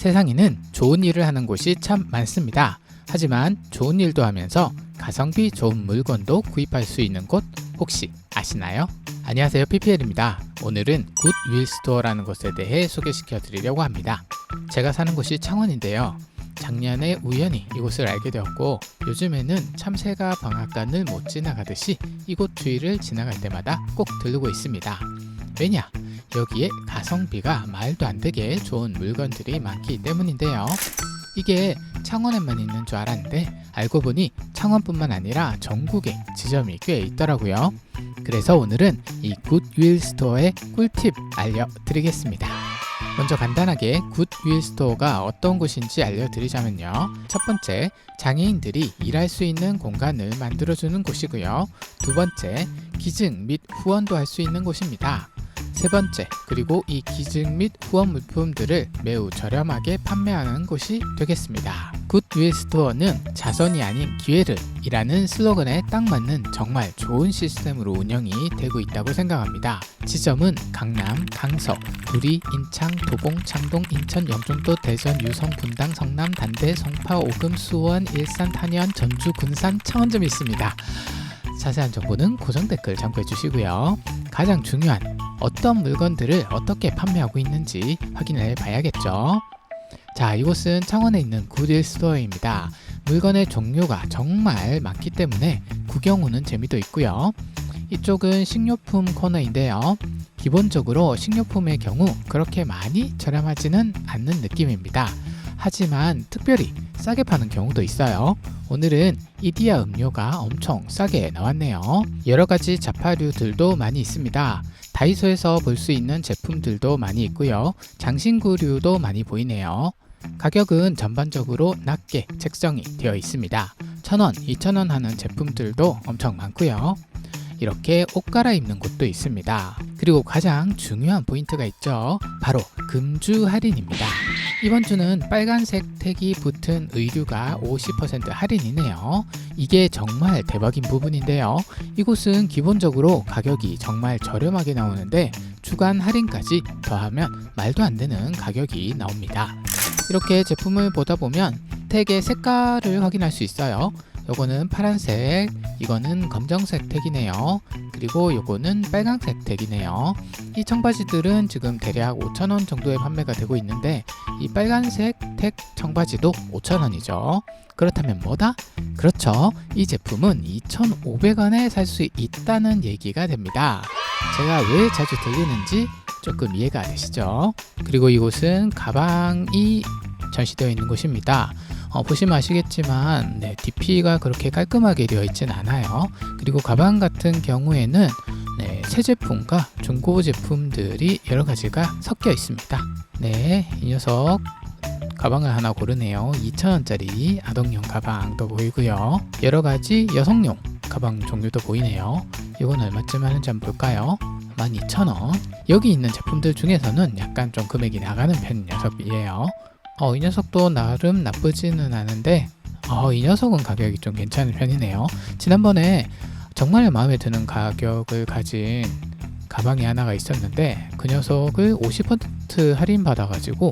세상에는 좋은 일을 하는 곳이 참 많습니다. 하지만 좋은 일도 하면서 가성비 좋은 물건도 구입할 수 있는 곳 혹시 아시나요? 안녕하세요, PPL입니다. 오늘은 굿윌스토어라는 곳에 대해 소개시켜 드리려고 합니다. 제가 사는 곳이 창원인데요. 작년에 우연히 이곳을 알게 되었고 요즘에는 참새가 방앗간을 못 지나가듯이 이곳 주위를 지나갈 때마다 꼭 들르고 있습니다. 왜냐? 여기에 가성비가 말도 안 되게 좋은 물건들이 많기 때문인데요. 이게 창원에만 있는 줄 알았는데 알고 보니 창원뿐만 아니라 전국에 지점이 꽤 있더라고요. 그래서 오늘은 이 굿윌스토어의 꿀팁 알려드리겠습니다. 먼저 간단하게 굿윌스토어가 어떤 곳인지 알려드리자면요. 첫 번째, 장애인들이 일할 수 있는 공간을 만들어주는 곳이고요. 두 번째, 기증 및 후원도 할 수 있는 곳입니다. 세 번째, 그리고 이 기증 및 후원 물품들을 매우 저렴하게 판매하는 곳이 되겠습니다. 굿윌스토어는 자선이 아닌 기회를 이라는 슬로건에 딱 맞는 정말 좋은 시스템으로 운영이 되고 있다고 생각합니다. 지점은 강남, 강서, 구리, 인창, 도봉, 창동, 인천, 영종도, 대전, 유성, 분당, 성남, 단대, 송파, 오금, 수원, 일산, 탄현, 전주, 군산, 창원점이 있습니다. 자세한 정보는 고정 댓글 참고해 주시고요. 가장 중요한 어떤 물건들을 어떻게 판매하고 있는지 확인해 봐야겠죠. 자, 이곳은 창원에 있는 굿윌스토어입니다. 물건의 종류가 정말 많기 때문에 구경 오는 재미도 있고요. 이쪽은 식료품 코너인데요. 기본적으로 식료품의 경우 그렇게 많이 저렴하지는 않는 느낌입니다. 하지만 특별히 싸게 파는 경우도 있어요. 오늘은 이디야 음료가 엄청 싸게 나왔네요. 여러가지 자파류들도 많이 있습니다. 다이소에서 볼 수 있는 제품들도 많이 있고요. 장신구류도 많이 보이네요. 가격은 전반적으로 낮게 책정이 되어 있습니다. 1,000원, 2,000원 하는 제품들도 엄청 많고요. 이렇게 옷 갈아입는 곳도 있습니다. 그리고 가장 중요한 포인트가 있죠. 바로 금주 할인입니다. 이번 주는 빨간색 택이 붙은 의류가 50% 할인이네요. 이게 정말 대박인 부분인데요. 이곳은 기본적으로 가격이 정말 저렴하게 나오는데 주간 할인까지 더하면 말도 안 되는 가격이 나옵니다. 이렇게 제품을 보다 보면 택의 색깔을 확인할 수 있어요. 요거는 파란색, 이거는 검정색 택이네요. 그리고 요거는 빨간색 택이네요. 이 청바지들은 지금 대략 5,000원 정도에 판매가 되고 있는데 이 빨간색 택 청바지도 5,000원이죠. 그렇다면 뭐다? 그렇죠. 이 제품은 2,500원에 살 수 있다는 얘기가 됩니다. 제가 왜 자주 들리는지 조금 이해가 되시죠? 그리고 이곳은 가방이 전시되어 있는 곳입니다. 보시면 아시겠지만 DP가 그렇게 깔끔하게 되어 있진 않아요. 그리고 가방 같은 경우에는 새 제품과 중고 제품들이 여러 가지가 섞여 있습니다. 이 녀석 가방을 하나 고르네요. 2,000원짜리 아동용 가방도 보이고요. 여러 가지 여성용 가방 종류도 보이네요. 이건 얼마쯤 하는지 한번 볼까요? 12,000원. 여기 있는 제품들 중에서는 약간 좀 금액이 나가는 편인 녀석이에요. 이 녀석도 나름 나쁘지는 않은데 이 녀석은 가격이 좀 괜찮은 편이네요. 지난번에 정말 마음에 드는 가격을 가진 가방이 하나가 있었는데 그 녀석을 50% 할인 받아가지고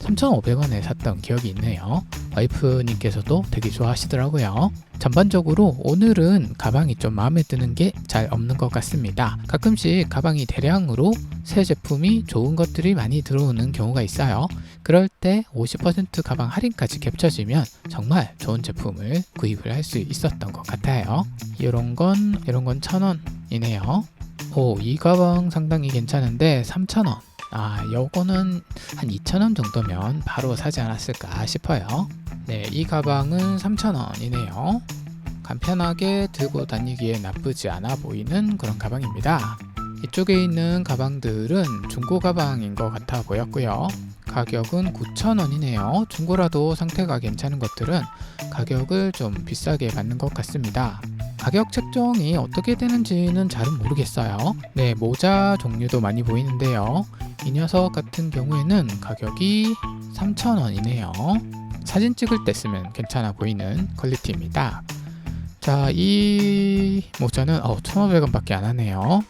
3,500원에 샀던 기억이 있네요. 와이프님께서도 되게 좋아하시더라고요. 전반적으로 오늘은 가방이 좀 마음에 드는 게 잘 없는 것 같습니다. 가끔씩 가방이 대량으로 새 제품이 좋은 것들이 많이 들어오는 경우가 있어요. 그럴 때 50% 가방 할인까지 겹쳐지면 정말 좋은 제품을 구입을 할 수 있었던 것 같아요. 이런 건 1,000원이네요. 이 가방 상당히 괜찮은데 3,000원. 요거는 한 2,000원 정도면 바로 사지 않았을까 싶어요. 이 가방은 3,000원이네요. 간편하게 들고 다니기에 나쁘지 않아 보이는 그런 가방입니다. 이쪽에 있는 가방들은 중고 가방인 것 같아 보였고요. 가격은 9,000원이네요. 중고라도 상태가 괜찮은 것들은 가격을 좀 비싸게 받는 것 같습니다. 가격 책정이 어떻게 되는지는 잘은 모르겠어요. 모자 종류도 많이 보이는데요. 이 녀석 같은 경우에는 가격이 3,000원이네요. 사진 찍을 때 쓰면 괜찮아 보이는 퀄리티입니다. 자, 이 모자는 1,500원 밖에 안 하네요.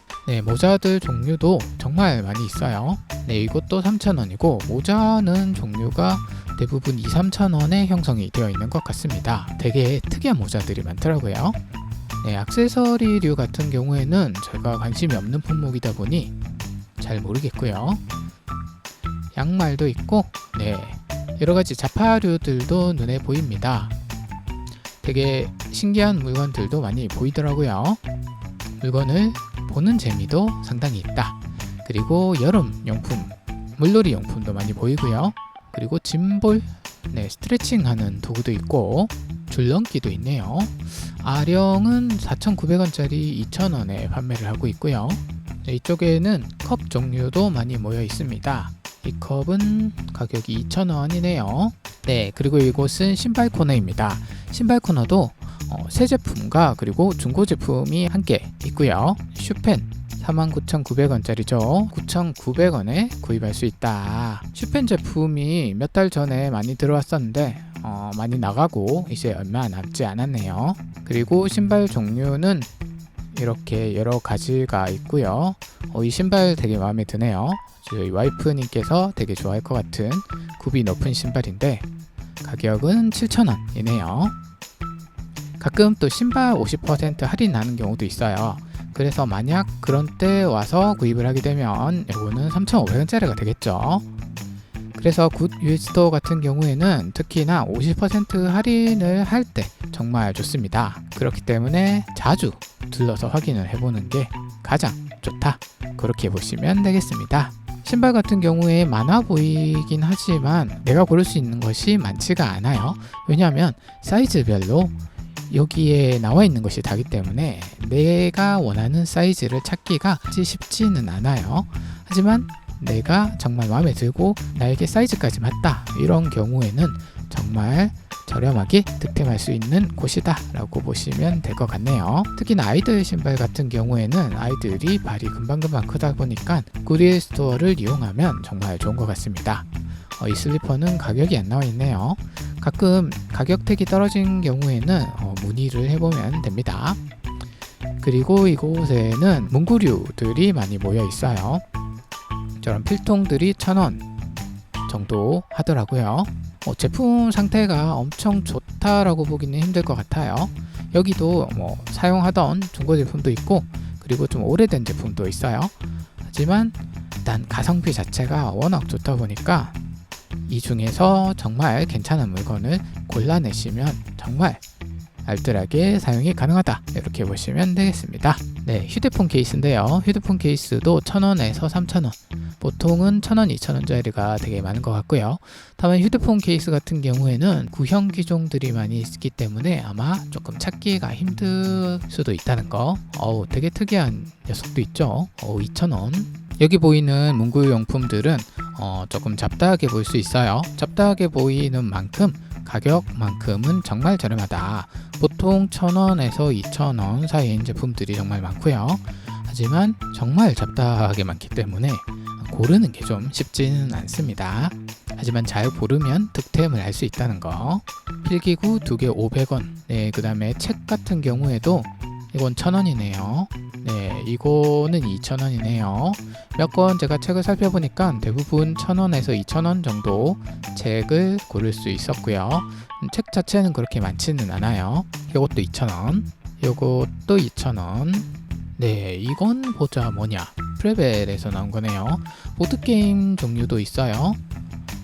모자들 종류도 정말 많이 있어요. 이것도 3,000원이고 모자는 종류가 대부분 2-3,000원에 형성이 되어 있는 것 같습니다. 되게 특이한 모자들이 많더라고요. 네, 액세서리류 같은 경우에는 제가 관심이 없는 품목이다 보니 잘 모르겠고요. 양말도 있고, 네, 여러가지 자파류들도 눈에 보입니다. 되게 신기한 물건들도 많이 보이더라고요. 물건을 보는 재미도 상당히 있다. 그리고 여름 용품, 물놀이 용품도 많이 보이고요. 그리고 짐볼, 네, 스트레칭 하는 도구도 있고 줄넘기도 있네요. 아령은 4,900원짜리 2,000원에 판매를 하고 있고요. 네, 이쪽에는 컵 종류도 많이 모여 있습니다. 이 컵은 가격이 2,000원이네요. 네, 그리고 이곳은 신발 코너입니다. 신발 코너도 새 제품과 그리고 중고 제품이 함께 있고요. 슈펜 49,900원짜리죠. 9,900원에 구입할 수 있다. 슈펜 제품이 몇 달 전에 많이 들어왔었는데 많이 나가고 이제 얼마 남지 않았네요. 그리고 신발 종류는 이렇게 여러 가지가 있고요. 이 신발 되게 마음에 드네요. 저희 와이프님께서 되게 좋아할 것 같은 굽이 높은 신발인데 가격은 7,000원이네요. 가끔 또 신발 50% 할인하는 경우도 있어요. 그래서 만약 그런 때 와서 구입을 하게 되면 이거는 3,500원짜리가 되겠죠. 그래서 굿 유에스토어 같은 경우에는 특히나 50% 할인을 할 때 정말 좋습니다. 그렇기 때문에 자주 들러서 확인을 해보는 게 가장 좋다. 그렇게 보시면 되겠습니다. 신발 같은 경우에 많아 보이긴 하지만 내가 고를 수 있는 것이 많지가 않아요. 왜냐하면 사이즈별로 여기에 나와 있는 것이 다기 때문에 내가 원하는 사이즈를 찾기가 쉽지는 않아요. 하지만 내가 정말 마음에 들고 나에게 사이즈까지 맞다, 이런 경우에는 정말 저렴하게 득템할 수 있는 곳이다 라고 보시면 될 것 같네요. 특히나 아이들 신발 같은 경우에는 아이들이 발이 금방금방 크다 보니까 굿윌 스토어를 이용하면 정말 좋은 것 같습니다. 이 슬리퍼는 가격이 안 나와 있네요. 가끔 가격택이 떨어진 경우에는 문의를 해보면 됩니다. 그리고 이곳에는 문구류들이 많이 모여 있어요. 저런 필통들이 1,000원 정도 하더라고요. 제품 상태가 엄청 좋다라고 보기는 힘들 것 같아요. 여기도 사용하던 중고 제품도 있고 그리고 좀 오래된 제품도 있어요. 하지만 일단 가성비 자체가 워낙 좋다 보니까 이 중에서 정말 괜찮은 물건을 골라내시면 정말 알뜰하게 사용이 가능하다, 이렇게 보시면 되겠습니다. 네, 휴대폰 케이스인데요. 휴대폰 케이스도 1,000원에서 3,000원, 보통은 1,000원, 2,000원짜리가 되게 많은 것 같고요. 다만 휴대폰 케이스 같은 경우에는 구형 기종들이 많이 있기 때문에 아마 조금 찾기가 힘들 수도 있다는 거. 되게 특이한 녀석도 있죠. 2,000원. 여기 보이는 문구용품들은 조금 잡다하게 보일 수 있어요. 잡다하게 보이는 만큼 가격만큼은 정말 저렴하다. 보통 1,000원에서 2,000원 사이인 제품들이 정말 많고요. 하지만 정말 잡다하게 많기 때문에 고르는 게 좀 쉽지는 않습니다. 하지만 잘 고르면 득템을 할 수 있다는 거. 필기구 2개 500원. 네, 그 다음에 책 같은 경우에도 이건 1,000원이네요. 네, 이거는 2,000원이네요. 몇 권 제가 책을 살펴보니까 대부분 1,000원에서 2,000원 정도 책을 고를 수 있었고요. 책 자체는 그렇게 많지는 않아요. 이것도 2,000원, 이것도 2,000원. 네, 이건 보자 뭐냐, 프레벨에서 나온 거네요. 보드게임 종류도 있어요.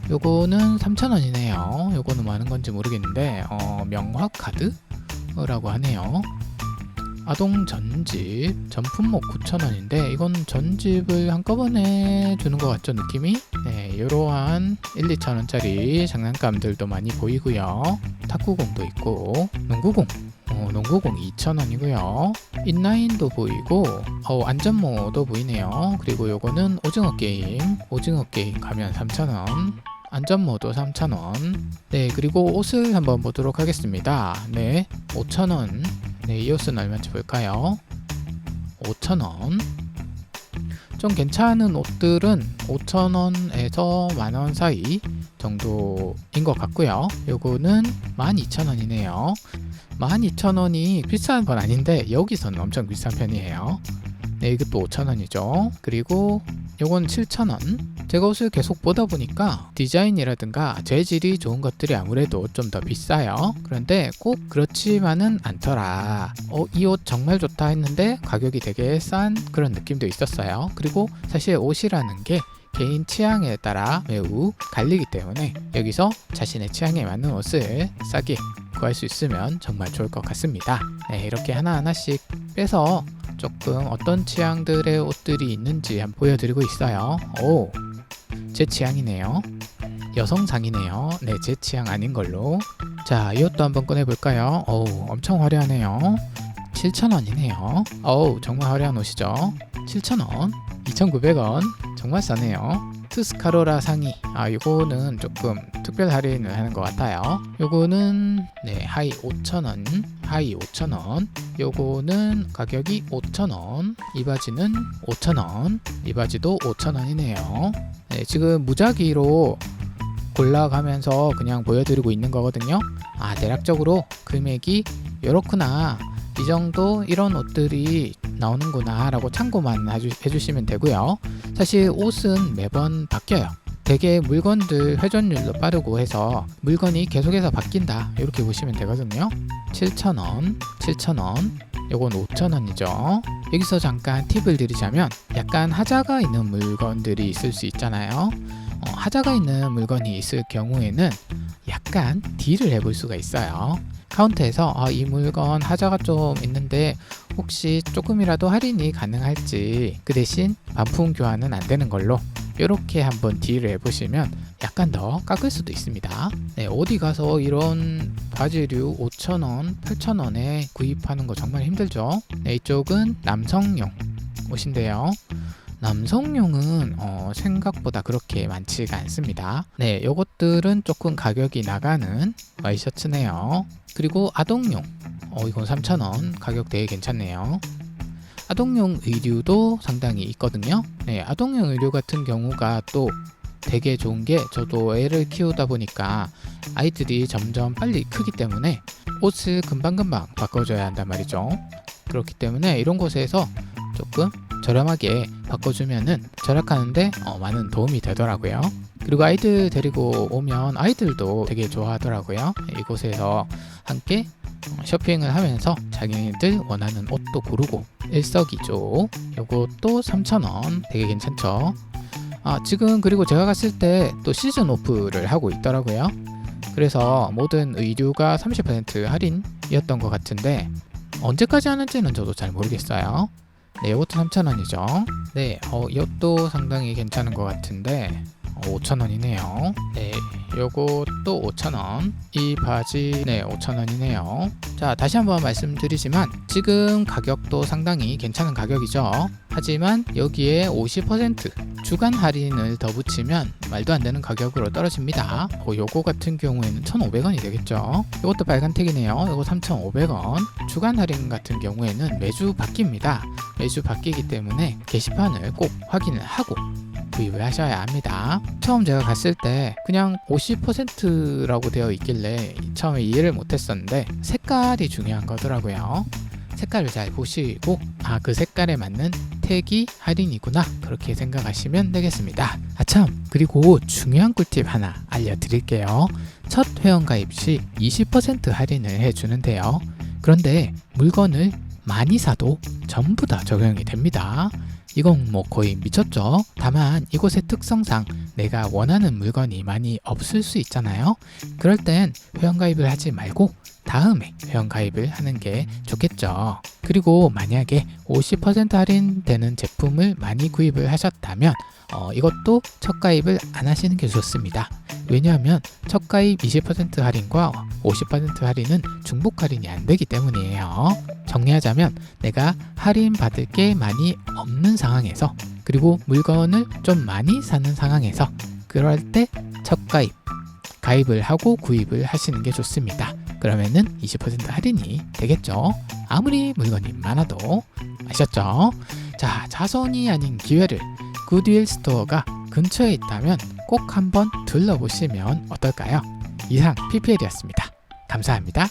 요거는 3,000원이네요. 요거는 뭐 하는 건지 모르겠는데 명화 카드라고 하네요. 아동 전집 전품목 9,000원인데 이건 전집을 한꺼번에 주는 것 같죠, 느낌이? 네, 이러한 1-2,000원짜리 장난감들도 많이 보이고요. 탁구공도 있고 농구공, 농구공 2,000원이고요. 인라인도 보이고 안전모도 보이네요. 그리고 요거는 오징어 게임 가면 3,000원, 안전모도 3,000원. 네, 그리고 옷을 한번 보도록 하겠습니다. 네, 5,000원. 네, 이 옷은 얼마인지 볼까요? 5,000원. 좀 괜찮은 옷들은 5,000원에서 만원 사이 정도인 것 같고요. 요거는 12,000원이네요. 12,000원이 비싼 건 아닌데 여기서는 엄청 비싼 편이에요. 네, 이것도 5,000원이죠. 그리고 요건 7,000원. 제가 옷을 계속 보다 보니까 디자인이라든가 재질이 좋은 것들이 아무래도 좀 더 비싸요. 그런데 꼭 그렇지만은 않더라. 이 옷 정말 좋다 했는데 가격이 되게 싼 그런 느낌도 있었어요. 그리고 사실 옷이라는 게 개인 취향에 따라 매우 갈리기 때문에 여기서 자신의 취향에 맞는 옷을 싸게 구할 수 있으면 정말 좋을 것 같습니다. 네, 이렇게 하나하나씩 빼서 조금 어떤 취향들의 옷들이 있는지 한번 보여드리고 있어요. 오, 제 취향이네요. 여성상이네요. 네, 제 취향 아닌 걸로. 자, 이 옷도 한번 꺼내볼까요? 오, 엄청 화려하네요. 7,000원이네요. 어우, 정말 화려한 옷이죠. 7,000원, 2,900원. 정말 싸네요. 투스카로라 상의. 요거는 조금 특별 할인을 하는 것 같아요. 요거는 네, 하이 5,000원, 하이 5,000원. 요거는 가격이 5,000원. 이 바지는 5,000원. 이 바지도 5,000원이네요. 네, 지금 무작위로 골라가면서 그냥 보여드리고 있는 거거든요. 대략적으로 금액이 요렇구나, 이 정도 이런 옷들이 나오는구나 라고 참고만 해주시면 되고요. 사실 옷은 매번 바뀌어요. 되게 물건들 회전율도 빠르고 해서 물건이 계속해서 바뀐다, 이렇게 보시면 되거든요. 7,000원, 7,000원, 요건 5,000원이죠. 여기서 잠깐 팁을 드리자면, 약간 하자가 있는 물건들이 있을 수 있잖아요. 하자가 있는 물건이 있을 경우에는 약간 딜을 해볼 수가 있어요. 카운터에서 이 물건 하자가 좀 있는데 혹시 조금이라도 할인이 가능할지, 그 대신 반품 교환은 안 되는 걸로 이렇게 한번 딜을 해보시면 약간 더 깎을 수도 있습니다. 네, 어디 가서 이런 바지류 5,000원, 8,000원에 구입하는 거 정말 힘들죠. 네, 이쪽은 남성용 옷인데요. 남성용은 생각보다 그렇게 많지가 않습니다. 네, 요것들은 조금 가격이 나가는 와이셔츠네요. 그리고 아동용, 이건 3,000원. 가격 되게 괜찮네요. 아동용 의류도 상당히 있거든요. 네, 아동용 의류 같은 경우가 또 되게 좋은 게, 저도 애를 키우다 보니까 아이들이 점점 빨리 크기 때문에 옷을 금방금방 바꿔줘야 한단 말이죠. 그렇기 때문에 이런 곳에서 조금 저렴하게 바꿔주면은 절약하는데 많은 도움이 되더라고요. 그리고 아이들 데리고 오면 아이들도 되게 좋아하더라고요. 이곳에서 함께 쇼핑을 하면서 자기네들 원하는 옷도 고르고 일석이조. 요것도 3,000원. 되게 괜찮죠. 지금 그리고 제가 갔을 때 또 시즌 오프를 하고 있더라고요. 그래서 모든 의류가 30% 할인이었던 것 같은데 언제까지 하는지는 저도 잘 모르겠어요. 네, 이것도 3,000원이죠. 네, 이것도 상당히 괜찮은 것 같은데 5,000원이네요. 네, 요것도 5,000원. 이 바지, 네, 5,000원이네요. 자, 다시 한번 말씀드리지만 지금 가격도 상당히 괜찮은 가격이죠. 하지만 여기에 50% 주간 할인을 더 붙이면 말도 안 되는 가격으로 떨어집니다. 요거 같은 경우에는 1,500원이 되겠죠. 요것도 빨간색이네요. 요거 3,500원. 주간 할인 같은 경우에는 매주 바뀝니다. 매주 바뀌기 때문에 게시판을 꼭 확인을 하고 구입을 하셔야 합니다. 처음 제가 갔을 때 그냥 50%라고 되어 있길래 처음에 이해를 못했었는데 색깔이 중요한 거더라고요. 색깔을 잘 보시고 그 색깔에 맞는 택이 할인이구나, 그렇게 생각하시면 되겠습니다. 참, 그리고 중요한 꿀팁 하나 알려드릴게요. 첫 회원가입 시 20% 할인을 해주는데요. 그런데 물건을 많이 사도 전부 다 적용이 됩니다. 이건 거의 미쳤죠. 다만 이곳의 특성상 내가 원하는 물건이 많이 없을 수 있잖아요. 그럴 땐 회원가입을 하지 말고 다음에 회원가입을 하는 게 좋겠죠. 그리고 만약에 50% 할인되는 제품을 많이 구입을 하셨다면 이것도 첫 가입을 안 하시는 게 좋습니다. 왜냐하면 첫 가입 20% 할인과 50% 할인은 중복 할인이 안 되기 때문이에요. 정리하자면 내가 할인 받을 게 많이 없는 상황에서, 그리고 물건을 좀 많이 사는 상황에서, 그럴 때 첫 가입을 하고 구입을 하시는 게 좋습니다. 그러면은 20% 할인이 되겠죠. 아무리 물건이 많아도. 아셨죠? 자, 자손이 아닌 기회를 굿윌 스토어가 근처에 있다면 꼭 한번 둘러보시면 어떨까요? 이상 PPL이었습니다. 감사합니다.